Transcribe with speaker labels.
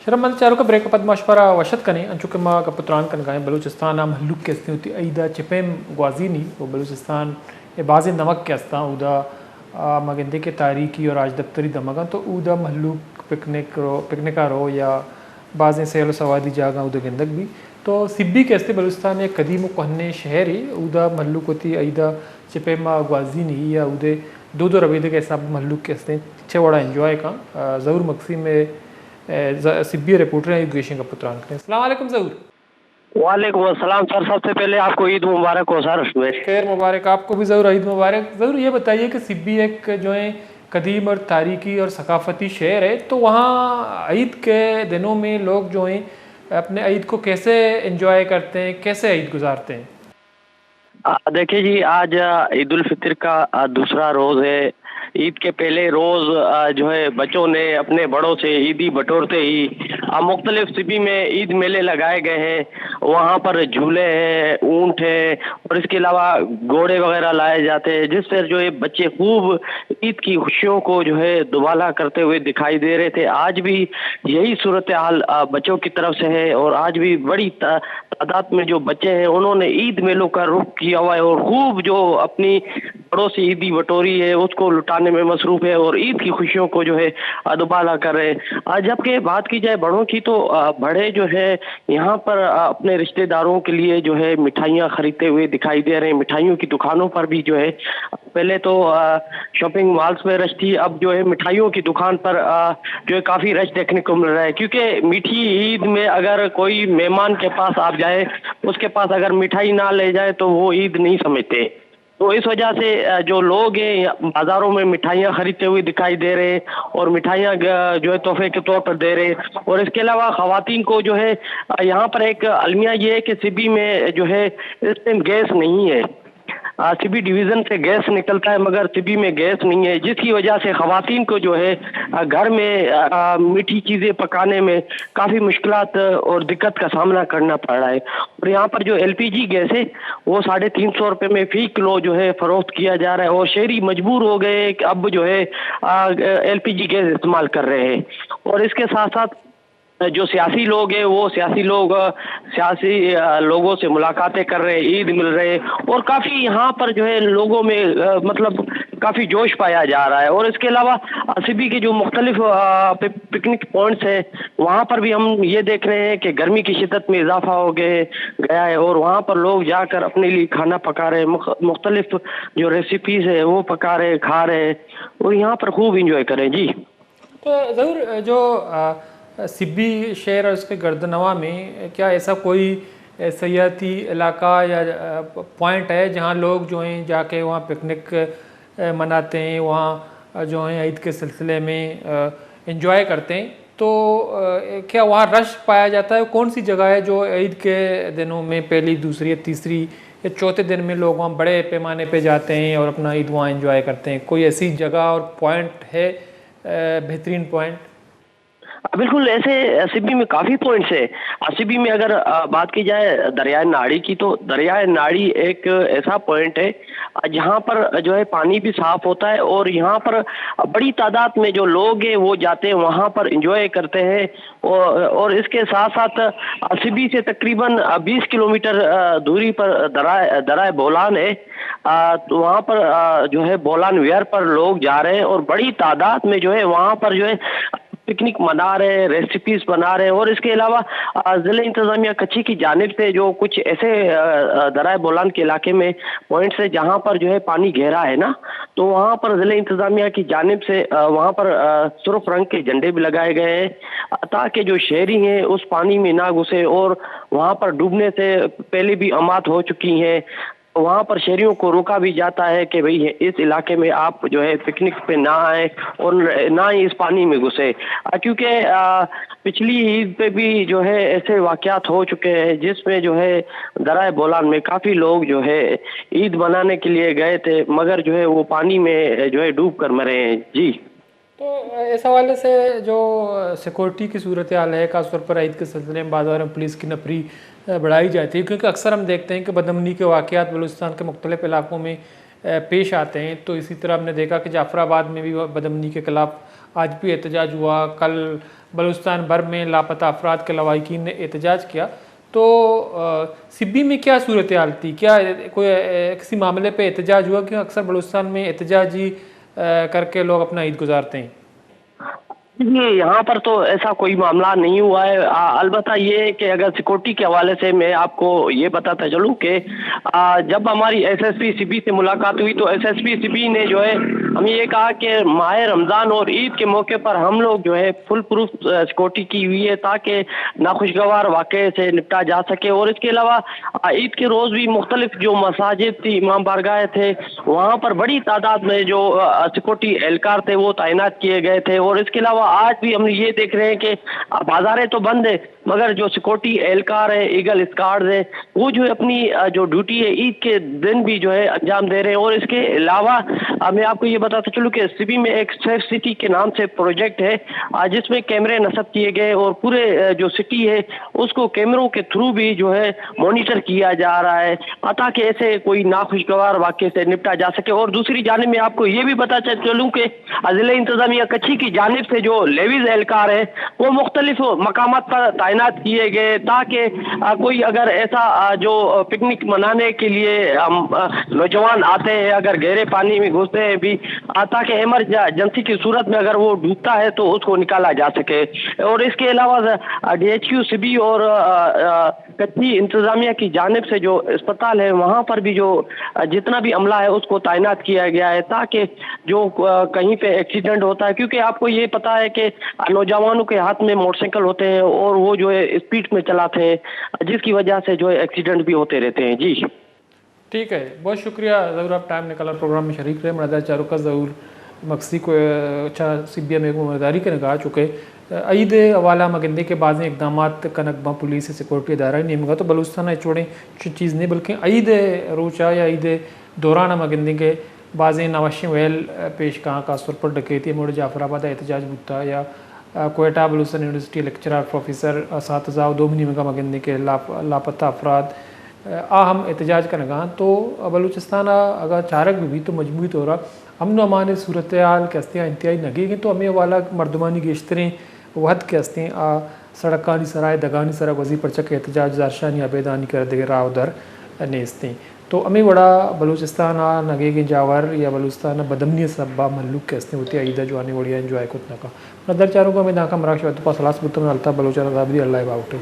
Speaker 1: शरम चारों का ब्रेक पद मशवरा वशत कने अंचुके मा का पुत्रान कन गाय बलूचिस्तान हम हल्लुक के अस्ती होती ईदा चिपेम ग्वाजीनी वो बलूचिस्तान ये बाज़ नमक के अस्ता उदा मगंदे के तारीखी और आज दफ्तरी दमगा तो उदा महलुक पिकनिका रो या बाज़ सैर सवादी जागा उदा गंदक भी तो सिब्बी के अस्ते बलूचिस्तान एक कदीम कहने शहर ही उदा महलुक होती ईदा चिपेम ग्वाजीनी या उदे दो दो रबीदे के हिसाब महलुक के अस्ते अच्छे बड़ा एंजॉय का ज़रूर मकसी में सिब्बी रिपोर्टर हैं युगेशन का पुत्रान करें। अस्सलाम वालेकुम ज़रूर।
Speaker 2: वालेकुम अस्सलाम सर। सबसे पहले आपको ईद मुबारक हो सर।
Speaker 1: खैर मुबारक आपको भी ज़रूर, ईद मुबारक। ज़रूर ये बताइए कि सिब्बी एक जो है कदीम और तारीखी और सकाफ़ती शहर है, तो वहाँ ईद के दिनों में लोग जो हैं अपने ईद को कैसे एंजॉय करते हैं, कैसे ईद गुजारते हैं?
Speaker 2: देखिए जी, आज ईद उल फितर का दूसरा रोज़ है। ईद के पहले रोज़ जो है बच्चों ने अपने बड़ों से ईदी बटोरते ही मुख्तलिफ सिबी में ईद मेले लगाए गए हैं। वहाँ पर झूले हैं, ऊँट है और इसके अलावा घोड़े वगैरह लाए जाते हैं, जिस पर जो है बच्चे खूब ईद की खुशियों को जो है दुबाला करते हुए दिखाई दे रहे थे। आज भी यही सूरत हाल बच्चों की तरफ से है और आज भी बड़ी तादाद में जो बच्चे हैं उन्होंने ईद मेलों का रुख किया हुआ है और खूब जो अपनी बड़ों से ईदी बटोरी है उसको लुटाने में मसरूफ है और ईद की खुशियों को जो है दुबाला कर रहे हैं। जबकि बात की जाए बड़ों की तो बड़े जो है यहाँ पर अपने रिश्तेदारों के लिए जो है मिठाइयाँ खरीदते हुए दिखाई दे रहे हैं। मिठाइयों की दुकानों पर भी जो है पहले तो शॉपिंग मॉल्स में रश थी, अब जो है मिठाइयों की दुकान पर जो है काफ़ी रश देखने को मिल रहा है, क्योंकि मीठी ईद में अगर कोई मेहमान के पास आप जाए, उसके पास अगर मिठाई ना ले जाए तो वो ईद नहीं समझते। तो इस वजह से जो लोग हैं बाज़ारों में मिठाइयाँ खरीदते हुए दिखाई दे रहे हैं और मिठाइयाँ जो है तोहफे के तौर पर दे रहे हैं। और इसके अलावा ख़वातीन को जो है यहाँ पर एक अलमिया ये है कि सिबी में जो है इस टाइम गैस नहीं है। सिबी डिवीज़न से गैस निकलता है मगर सिबी में गैस नहीं है, जिसकी वजह से ख़वातीन को जो है घर में मीठी चीज़ें पकाने में काफ़ी मुश्किलात और दिक्कत का सामना करना पड़ रहा है। और यहाँ पर जो LPG गैस है वो 350 रुपये में फ़ी किलो जो है फ़रोख्त किया जा रहा है और शहरी मजबूर हो गए कि अब जो है LPG गैस इस्तेमाल कर रहे हैं। और इसके साथ साथ जो सियासी लोग हैं वो सियासी लोगों से मुलाकातें कर रहे हैं, ईद मिल रहे हैं और काफ़ी यहाँ पर जो है लोगों में मतलब काफ़ी जोश पाया जा रहा है। और इसके अलावा सिबी के जो मुख्तलिफ पिकनिक पॉइंट्स हैं वहाँ पर भी हम ये देख रहे हैं कि गर्मी की शिद्दत में इजाफा हो गया है और वहाँ पर लोग जाकर अपने लिए खाना पका रहे हैं, मुख्तलिफ जो रेसिपीज़ है वो पका रहे खा रहे हैं और यहाँ पर खूब इंजॉय करें जी।
Speaker 1: तो ज़रूर जो सिब्बी शहर और उसके गर्दनवा में क्या ऐसा कोई सयाती इलाका या पॉइंट है जहाँ लोग जो हैं जाके वहाँ पिकनिक मनाते हैं, वहाँ जो हैं ईद के सिलसिले में एंजॉय करते हैं, तो क्या वहाँ रश पाया जाता है? कौन सी जगह है जो ईद के दिनों में पहली, दूसरी या तीसरी या चौथे दिन में लोग वहाँ बड़े पैमाने पे जाते हैं और अपना ईद वहाँ एंजॉय करते हैं? कोई ऐसी जगह और पॉइंट है बेहतरीन पॉइंट?
Speaker 2: बिल्कुल, ऐसे सिबी में काफ़ी पॉइंट्स है। सिबी में अगर बात की जाए दरियाए नाड़ी की, तो दरियाए नाड़ी एक ऐसा पॉइंट है जहाँ पर जो है पानी भी साफ़ होता है और यहाँ पर बड़ी तादाद में जो लोग हैं वो जाते हैं, वहाँ पर इंजॉय करते हैं। और इसके साथ साथ सिबी से तकरीबन 20 किलोमीटर दूरी पर दराए बोलान है। तो वहाँ पर जो है बोलान वेयर पर लोग जा रहे हैं और बड़ी तादाद में जो है वहाँ पर जो है पिकनिक मना रहे हैं, रेसिपीज बना रहे हैं। और इसके अलावा ज़िला इंतज़ामिया कच्ची की जानिब से जो कुछ ऐसे दराए बोलान के इलाके में पॉइंट्स है जहाँ पर जो है पानी गहरा है ना, तो वहाँ पर ज़िला इंतज़ामिया की जानिब से वहाँ पर सुर्ख रंग के झंडे भी लगाए गए हैं ताकि जो शहरी हैं उस पानी में ना घुसे। और वहाँ पर डूबने से पहले भी अमात हो चुकी हैं, वहाँ पर शहरियों को रोका भी जाता है कि भाई इस इलाके में आप जो है पिकनिक पे ना आए और ना ही इस पानी में घुसे, क्योंकि पिछली ईद पे भी जो है ऐसे वाक़यात हो चुके हैं जिसमें जो है दराए बोलान में काफ़ी लोग जो है ईद मनाने के लिए गए थे मगर जो है वो पानी में जो है डूब कर मरे हैं जी।
Speaker 1: तो इस हवाले से जो सिक्योरिटी की सूरत हाल है, खासतौर पर ईद के सिलसिले में बाज़ार में पुलिस की नफरी बढ़ाई जाती है, क्योंकि अक्सर हम देखते हैं कि बदअमनी के वाक़यात बलूचिस्तान के मुख्तलिफ़ इलाकों में پیش آتے ہیں. تو اسی طرح ہم نے دیکھا کہ جعفر آباد میں بھی بدامنی کے خلاف آج بھی احتجاج ہوا. کل بلوچستان بھر میں لاپتہ افراد کے لواحقین نے احتجاج کیا. تو سبی میں کیا صورتحال تھی؟ کیا کوئی کسی معاملے پہ احتجاج ہوا؟ کہ اکثر بلوچستان میں احتجاج ہی کر کے لوگ اپنا عید گزارتے ہیں.
Speaker 2: جی یہاں پر تو ایسا کوئی معاملہ نہیں ہوا ہے. البتہ یہ ہے کہ اگر سیکورٹی کے حوالے سے میں آپ کو یہ بتاتا چلوں کہ جب ہماری ایس ایس پی سبی سے ملاقات ہوئی تو ایس ایس پی سبی نے جو ہے ہمیں یہ کہا کہ ماہ رمضان اور عید کے موقع پر ہم لوگ جو ہے فل پروف سیکورٹی کی ہوئی ہے تاکہ ناخوشگوار واقعے سے نپٹا جا سکے. اور اس کے علاوہ عید کے روز بھی مختلف جو مساجد تھی، امام بارگاہ تھے، وہاں پر بڑی تعداد میں جو سیکورٹی اہلکار تھے وہ تعینات کیے گئے تھے. اور اس کے علاوہ آج بھی ہم یہ دیکھ رہے ہیں کہ بازاریں تو بند ہیں مگر جو سیکورٹی اہلکار ہے، ایگل اسکارڈ ہے، وہ جو ہے اپنی جو ڈیوٹی ہے عید کے دن بھی جو ہے انجام دے رہے ہیں. اور اس کے علاوہ میں آپ کو یہ بتاتا چلوں کہ سبی میں ایک سیف سٹی کے نام سے پروجیکٹ ہے جس میں کیمرے نصب کیے گئے اور پورے جو سٹی ہے اس کو کیمروں کے تھرو بھی جو ہے مانیٹر کیا جا رہا ہے تاکہ ایسے کوئی ناخوشگوار واقعے سے نپٹا جا سکے. اور دوسری جانب میں آپ کو یہ بھی بتاتا چلوں کہ ضلع انتظامیہ کچھی کی جانب سے جو لیویز اہلکار ہیں وہ مختلف مقامات پر تعینات کیے گئے تاکہ کوئی اگر ایسا جو پکنک منانے کے لیے نوجوان آتے ہیں اگر گہرے پانی میں گھستے ہیں بھی تاکہ ایمرجنسی کی صورت میں اگر وہ ڈوبتا ہے تو اس کو نکالا جا سکے. اور اس کے علاوہ ڈی ایچ کیو سبی اور کچھی انتظامیہ کی جانب سے جو اسپتال ہے وہاں پر بھی جو جتنا بھی عملہ ہے اس کو تعینات کیا گیا ہے تاکہ جو کہیں پہ ایکسیڈنٹ ہوتا ہے، کیونکہ آپ کو یہ پتا ہے کہ نوجوانوں کے ہاتھ میں موٹر سائیکل ہوتے ہیں اور وہ جو ہے اسپیڈ میں چلاتے ہیں جس کی وجہ سے جو ہے ایکسیڈنٹ بھی ہوتے رہتے ہیں. جی
Speaker 1: ٹھیک ہے، بہت شکریہ ضرور آپ ٹائم نکالا پروگرام میں شریک رہے. مرادہ چاروں کا ضرور مقصی کو اچھا سبیہ میں مداری کے نگاہ چکے عید حوالہ مگندے کے بعض اقدامات کا نقبہ پولیس سیکورٹی ادارہ نہیں مگا تو بلوچستان چھوڑیں چیز نہیں بلکہ عید روچا یا عید دوران مگندے کے بعض نواشیں ویل پیش کہاں خاص طور پر ڈکیتی موڑ جعفر آباد احتجاج بتا یا Quetta Balochistan university lecturer professor اساتذہ و دومنی مگا مگندے کے لاپتہ افراد اہم احتجاج کا نگاہ. تو بلوچستان اگر چارک بھی تو مجموعی طور امن و امان صورتحال کے ہستیاں انتہائی نگے گی تو ہمیں والا مردمانی گیشتریں وحد کے ہستیں سڑکانی سرائے دگانی سرا وزی پرچک احتجاج زارشانی عبیدانی کر دے راہ در نیستیں. تو ہمیں بڑا بلوچستان نگے گے جاور یا بلوچستان بدمنی سبا ملوک کے ہستیں ہوتی عیدہ جو آنے وڑیا انجوائے کتنا کا مدر چاروں کو ہمیں داکہ مراکش وقت پاس سلاس بتوں میں الطا بلوچان عذابی اللہ باؤٹے.